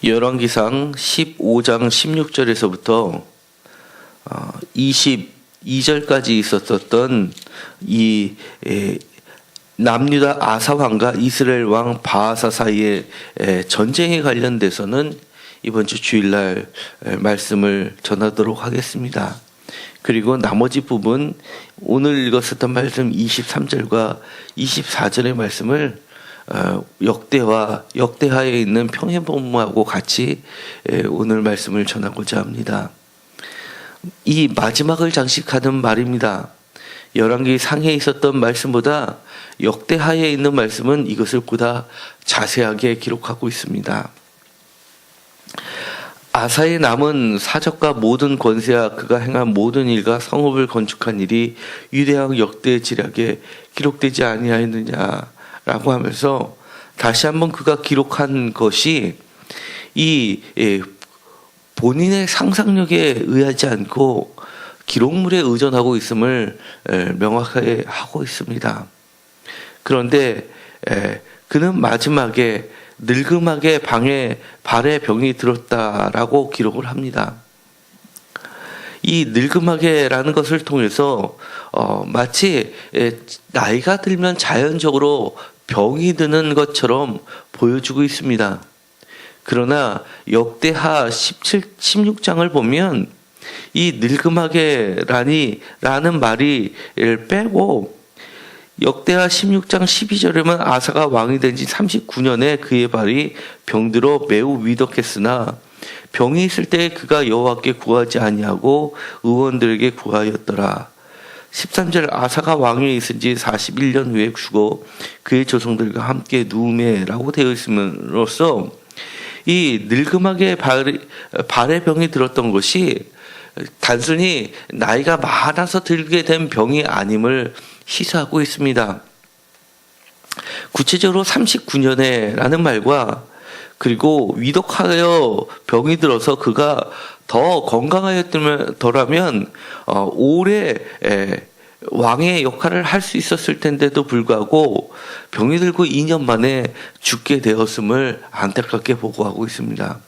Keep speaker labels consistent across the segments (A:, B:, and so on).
A: 열왕기상 15장 16절에서부터 22절까지 있었던 이 남유다 아사 왕과 이스라엘 왕 바아사 사이의 전쟁에 관련돼서는 이번 주 주일날 말씀을 전하도록 하겠습니다. 그리고 나머지 부분 오늘 읽었었던 말씀 23절과 24절의 말씀을 역대하에 있는 평행본문하고 같이 오늘 말씀을 전하고자 합니다. 이 마지막을 장식하는 말입니다. 열왕기 상에 있었던 말씀보다 역대하에 있는 말씀은 이것을 보다 자세하게 기록하고 있습니다. 아사의 남은 사적과 모든 권세와 그가 행한 모든 일과 성읍을 건축한 일이 유대왕 역대의 지략에 기록되지 아니하였느냐라고 하면서 다시 한번 그가 기록한 것이 이 본인의 상상력에 의하지 않고 기록물에 의존하고 있음을 명확하게 하고 있습니다. 그런데 그는 마지막에 늙음하게 발에 병이 들었다라고 기록을 합니다. 이 늙음하게라는 것을 통해서 마치 나이가 들면 자연적으로 병이 드는 것처럼 보여주고 있습니다. 그러나 역대하 16장을 보면 이 늙음하게라는 말이 빼고 역대하 16장 12절에만 아사가 왕이 된 지 39년에 그의 발이 병들어 매우 위독했으나 병이 있을 때 그가 여호와께 구하지 아니하고 의원들에게 구하였더라. 13절 아사가 왕위에 있은 지 41년 후에 죽어 그의 조상들과 함께 누우매라고 되어 있음으로써 이 늙음하게 발에 병이 들었던 것이 단순히 나이가 많아서 들게 된 병이 아님을 시사하고 있습니다. 구체적으로 39년에라는 말과 그리고 위독하여 병이 들어서 그가 더 건강하였더라면 오래 왕의 역할을 할 수 있었을 텐데도 불구하고 병이 들고 2년 만에 죽게 되었음을 안타깝게 보고하고 있습니다.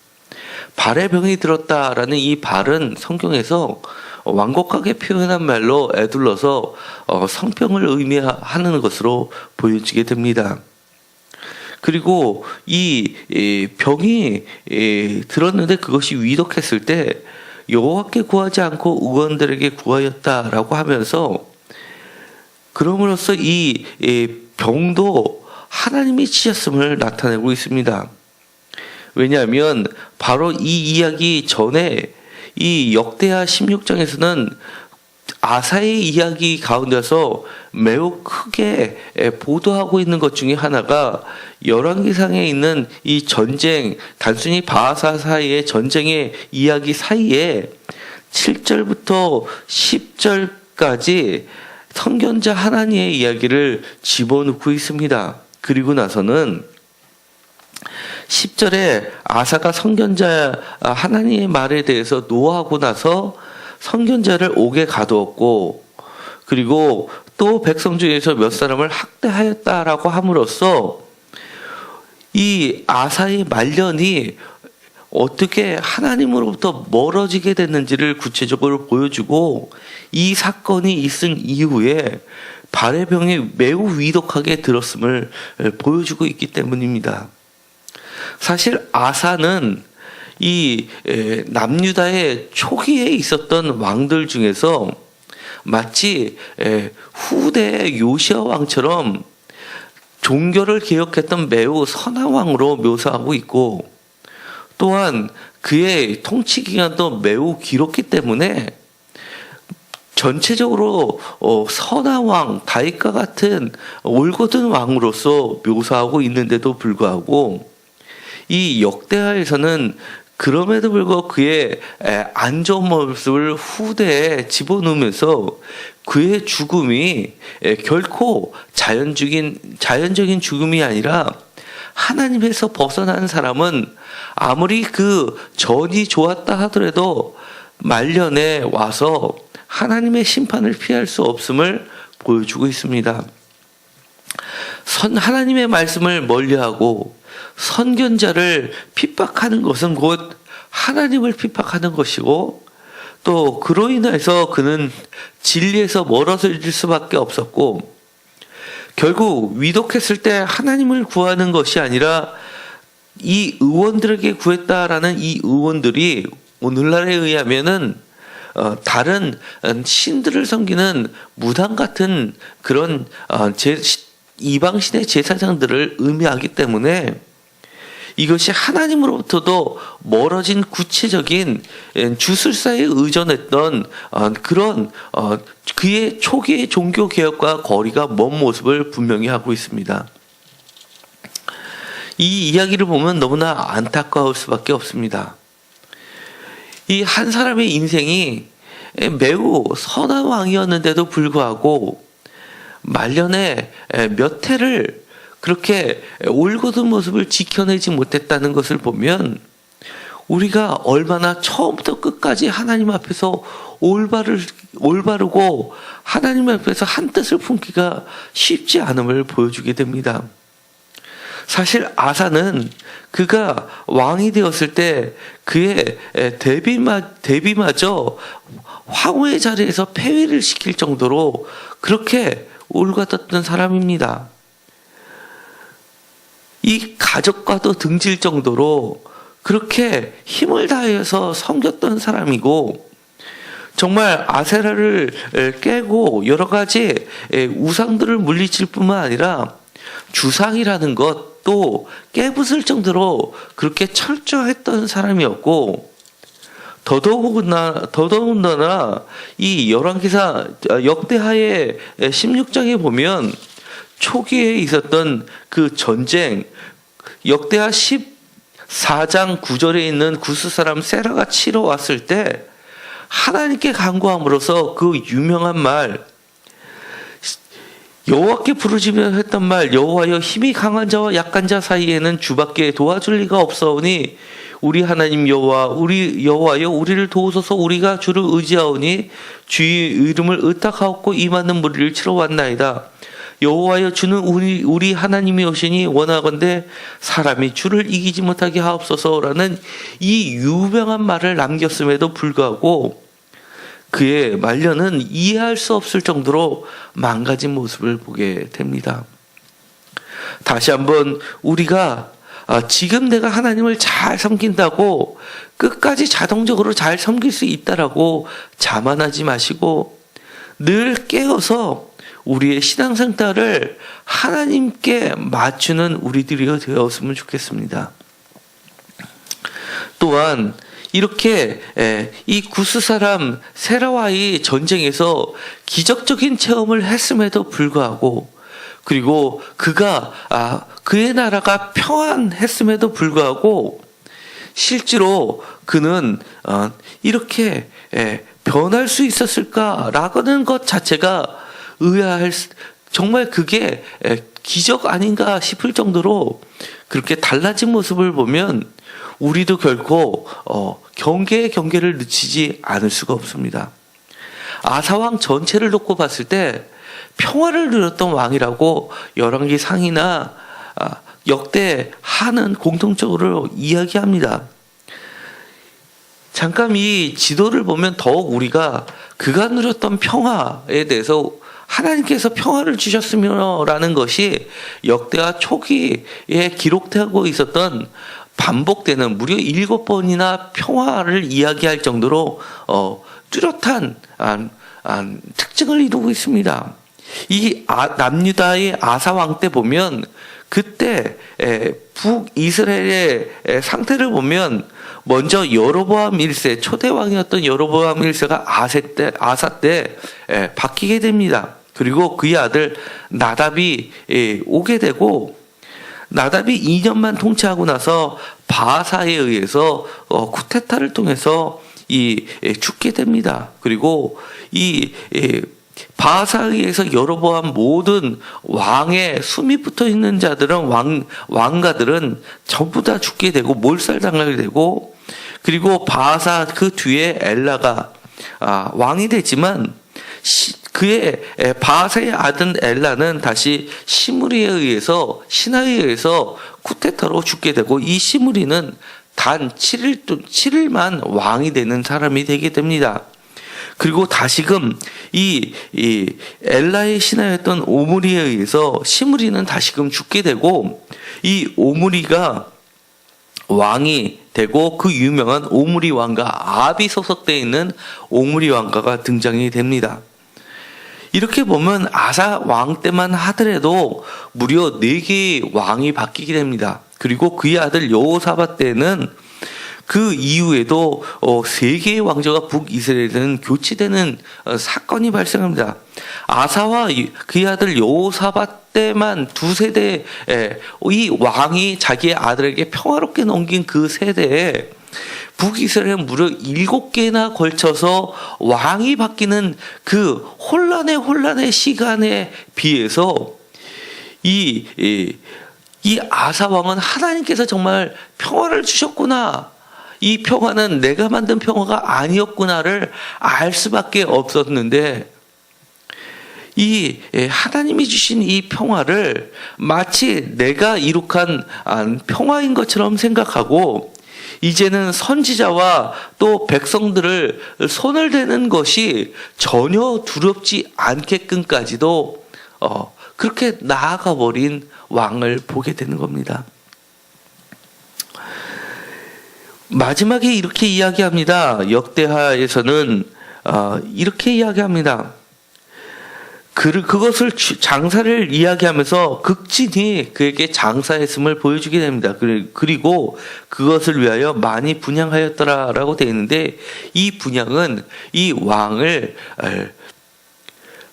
A: 발에 병이 들었다라는 이 발은 성경에서 완곡하게 표현한 말로 에둘러서 성병을 의미하는 것으로 보여지게 됩니다. 그리고 이 병이 들었는데 그것이 위독했을 때 여호와께 구하지 않고 의원들에게 구하였다라고 하면서 그럼으로써 이 병도 하나님이 치셨음을 나타내고 있습니다. 왜냐하면 바로 이 이야기 전에 이 역대하 16장에서는 아사의 이야기 가운데서 매우 크게 보도하고 있는 것 중에 하나가 열왕기상에 있는 이 전쟁, 단순히 바하사 사이의 전쟁의 이야기 사이에 7절부터 10절까지 선견자 하나니의 이야기를 집어넣고 있습니다. 그리고 나서는 10절에 아사가 선견자 하나님의 말에 대해서 노하고 나서 선견자를 옥에 가두었고 그리고 또 백성 중에서 몇 사람을 학대하였다라고 함으로써 이 아사의 말년이 어떻게 하나님으로부터 멀어지게 됐는지를 구체적으로 보여주고 이 사건이 있은 이후에 발의 병이 매우 위독하게 들었음을 보여주고 있기 때문입니다. 사실 아사는 이 남유다의 초기에 있었던 왕들 중에서 마치 후대 요시야 왕처럼 종교를 개혁했던 매우 선한 왕으로 묘사하고 있고 또한 그의 통치 기간도 매우 길었기 때문에 전체적으로 선한 왕, 다윗과 같은 올곧은 왕으로서 묘사하고 있는데도 불구하고 이 역대하에서는 그럼에도 불구하고 그의 안 좋은 모습을 후대에 집어넣으면서 그의 죽음이 결코 자연적인 죽음이 아니라 하나님에서 벗어난 사람은 아무리 그 전이 좋았다 하더라도 말년에 와서 하나님의 심판을 피할 수 없음을 보여주고 있습니다. 하나님의 말씀을 멀리하고 선견자를 핍박하는 것은 곧 하나님을 핍박하는 것이고, 또 그로 인해서 그는 진리에서 멀어질 수밖에 없었고, 결국 위독했을 때 하나님을 구하는 것이 아니라 이 의원들에게 구했다라는 이 의원들이 오늘날에 의하면은 다른 신들을 섬기는 무당 같은 그런 이방신의 제사장들을 의미하기 때문에 이것이 하나님으로부터도 멀어진 구체적인 주술사에 의존했던 그런 그의 초기의 종교개혁과 거리가 먼 모습을 분명히 하고 있습니다. 이 이야기를 보면 너무나 안타까울 수밖에 없습니다. 이 한 사람의 인생이 매우 선한 왕이었는데도 불구하고 말년에 몇 해를 그렇게 올곧은 모습을 지켜내지 못했다는 것을 보면 우리가 얼마나 처음부터 끝까지 하나님 앞에서 올바르고 하나님 앞에서 한 뜻을 품기가 쉽지 않음을 보여주게 됩니다. 사실 아사는 그가 왕이 되었을 때 그의 대비마저 황후의 자리에서 폐위를 시킬 정도로 그렇게 올가뒀던 사람입니다. 이 가족과도 등질 정도로 그렇게 힘을 다해서 섬겼던 사람이고, 정말 아세라를 깨고 여러 가지 우상들을 물리칠 뿐만 아니라 주상이라는 것도 깨부술 정도로 그렇게 철저했던 사람이었고, 더더군다나 이 열왕기사 역대하의 16장에 보면 초기에 있었던 그 전쟁, 역대하 14장 9절에 있는 구스 사람 세라가 치러 왔을 때 하나님께 간구함으로써 그 유명한 말, 여호와께 부르짖으며 했던 말, 여호와여 힘이 강한 자와 약한 자 사이에는 주밖에 도와줄 리가 없사오니 우리 하나님 여호와여 우리를 도우소서. 우리가 주를 의지하오니 주의 이름을 의탁하옵고 임하는 무리를 치러 왔나이다. 여호와여 주는 우리 하나님이 오시니 원하건대 사람이 주를 이기지 못하게 하옵소서라는 이 유명한 말을 남겼음에도 불구하고 그의 말년은 이해할 수 없을 정도로 망가진 모습을 보게 됩니다. 다시 한번 우리가 지금 내가 하나님을 잘 섬긴다고 끝까지 자동적으로 잘 섬길 수 있다라고 자만하지 마시고 늘 깨어서 우리의 신앙생활을 하나님께 맞추는 우리들이 되었으면 좋겠습니다. 또한 이렇게 이 구스 사람 세라와의 전쟁에서 기적적인 체험을 했음에도 불구하고, 그리고 그가 그의 나라가 평안했음에도 불구하고 실제로 그는 이렇게 변할 수 있었을까라는 것 자체가 정말 그게 기적 아닌가 싶을 정도로 그렇게 달라진 모습을 보면 우리도 결코 경계의 경계를 늦추지 않을 수가 없습니다. 아사왕 전체를 놓고 봤을 때 평화를 누렸던 왕이라고 열왕기 상이나 역대하는 공통적으로 이야기합니다. 잠깐 이 지도를 보면 더욱 우리가 그가 누렸던 평화에 대해서 하나님께서 평화를 주셨으며라는 것이 역대하 초기에 기록되고 있었던 반복되는 무려 7번이나 평화를 이야기할 정도로 뚜렷한 특징을 이루고 있습니다. 이 남유다의 아사왕 때 보면 그때 북이스라엘의 상태를 보면 먼저 여로보암 1세, 초대왕이었던 여로보암 1세가 아사 때 바뀌게 됩니다. 그리고 그의 아들 나답이 오게 되고, 나답이 2년만 통치하고 나서 바하사에 의해서 쿠데타를 통해서 죽게 됩니다. 그리고 바하사에 의해서 여로보암 모든 왕의 숨이 붙어 있는 자들은 왕가들은 전부 다 죽게 되고 몰살당하게 되고, 그리고 바하사 그 뒤에 엘라가 왕이 되지만 그의 바하사의 아들 엘라는 다시 시므리에 의해서 신하에 의해서 쿠데타로 죽게 되고, 이 시므리는 단 7일만 왕이 되는 사람이 되게 됩니다. 그리고 다시금 이 엘라의 신하였던 오므리에 의해서 시므리는 다시금 죽게 되고, 이 오므리가 왕이 되고 그 유명한 오므리 왕가, 아비 소속되어 있는 오므리 왕가가 등장이 됩니다. 이렇게 보면 아사 왕 때만 하더라도 무려 4개의 왕이 바뀌게 됩니다. 그리고 그의 아들 여호사밧 때는 그 이후에도 3개의 왕조가 북이스라엘은 교체되는 사건이 발생합니다. 아사와 그의 아들 여호사밧 때만 2세대 이 왕이 자기의 아들에게 평화롭게 넘긴 그 세대에 북이스라엘은 무려 7개나 걸쳐서 왕이 바뀌는 그 혼란의 시간에 비해서 이 아사 왕은 하나님께서 정말 평화를 주셨구나, 이 평화는 내가 만든 평화가 아니었구나를 알 수밖에 없었는데, 이 하나님이 주신 이 평화를 마치 내가 이룩한 평화인 것처럼 생각하고, 이제는 선지자와 또 백성들을 손을 대는 것이 전혀 두렵지 않게끔까지도 그렇게 나아가 버린 왕을 보게 되는 겁니다. 마지막에 이렇게 이야기합니다. 역대하에서는 이렇게 이야기합니다. 그것을 장사를 이야기하면서 극진히 그에게 장사했음을 보여주게 됩니다. 그리고 그것을 위하여 많이 분양하였더라라고 되어 있는데, 이 분양은 이 왕을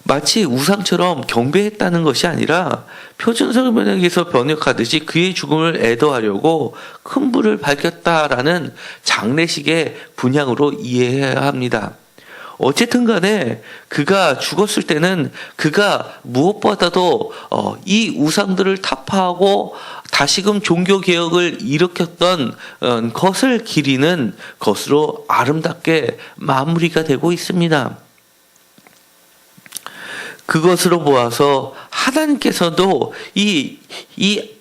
A: 마치 우상처럼 경배했다는 것이 아니라 표준성 번역에서 번역하듯이 그의 죽음을 애도하려고 큰 불을 밝혔다라는 장례식의 분양으로 이해해야 합니다. 어쨌든 간에 그가 죽었을 때는 그가 무엇보다도 이 우상들을 타파하고 다시금 종교개혁을 일으켰던 것을 기리는 것으로 아름답게 마무리가 되고 있습니다. 그것으로 보아서 하나님께서도 이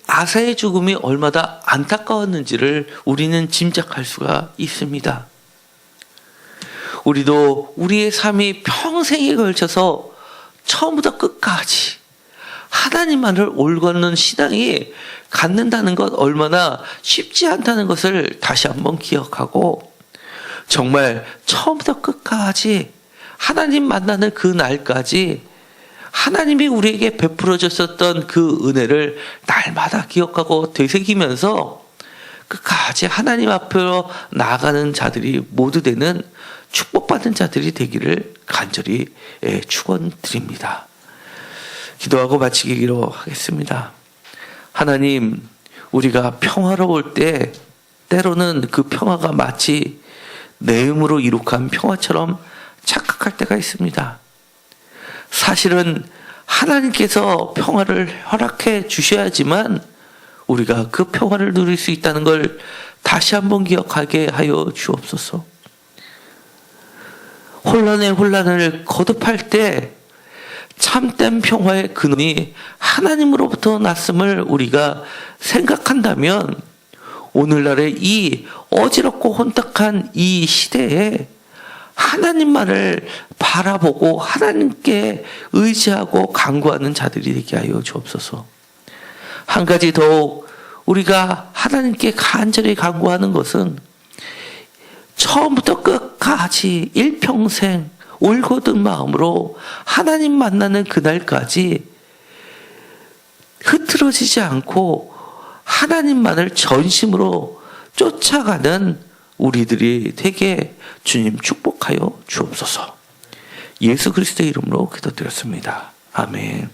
A: 아사의 죽음이 얼마나 안타까웠는지를 우리는 짐작할 수가 있습니다. 우리도 우리의 삶이 평생에 걸쳐서 처음부터 끝까지 하나님만을 올곧는 신앙이 갖는다는 것 얼마나 쉽지 않다는 것을 다시 한번 기억하고, 정말 처음부터 끝까지 하나님 만나는 그 날까지 하나님이 우리에게 베풀어 줬었던 그 은혜를 날마다 기억하고 되새기면서 끝까지 하나님 앞으로 나아가는 자들이 모두 되는 축복받은 자들이 되기를 간절히 축원드립니다. 기도하고 마치기로 하겠습니다. 하나님, 우리가 평화로울 때 때로는 그 평화가 마치 내 힘으로 이룩한 평화처럼 착각할 때가 있습니다. 사실은 하나님께서 평화를 허락해 주셔야지만 우리가 그 평화를 누릴 수 있다는 걸 다시 한번 기억하게 하여 주옵소서. 혼란을 거듭할 때 참된 평화의 근원이 하나님으로부터 났음을 우리가 생각한다면, 오늘날의 이 어지럽고 혼탁한 이 시대에 하나님만을 바라보고 하나님께 의지하고 간구하는 자들이 되게 하여 주옵소서. 한 가지 더욱 우리가 하나님께 간절히 간구하는 것은 처음부터 끝까지 일평생 올곧은 마음으로 하나님 만나는 그날까지 흐트러지지 않고 하나님만을 전심으로 쫓아가는 우리들이 되게 주님 축복하여 주옵소서. 예수 그리스도의 이름으로 기도드렸습니다. 아멘.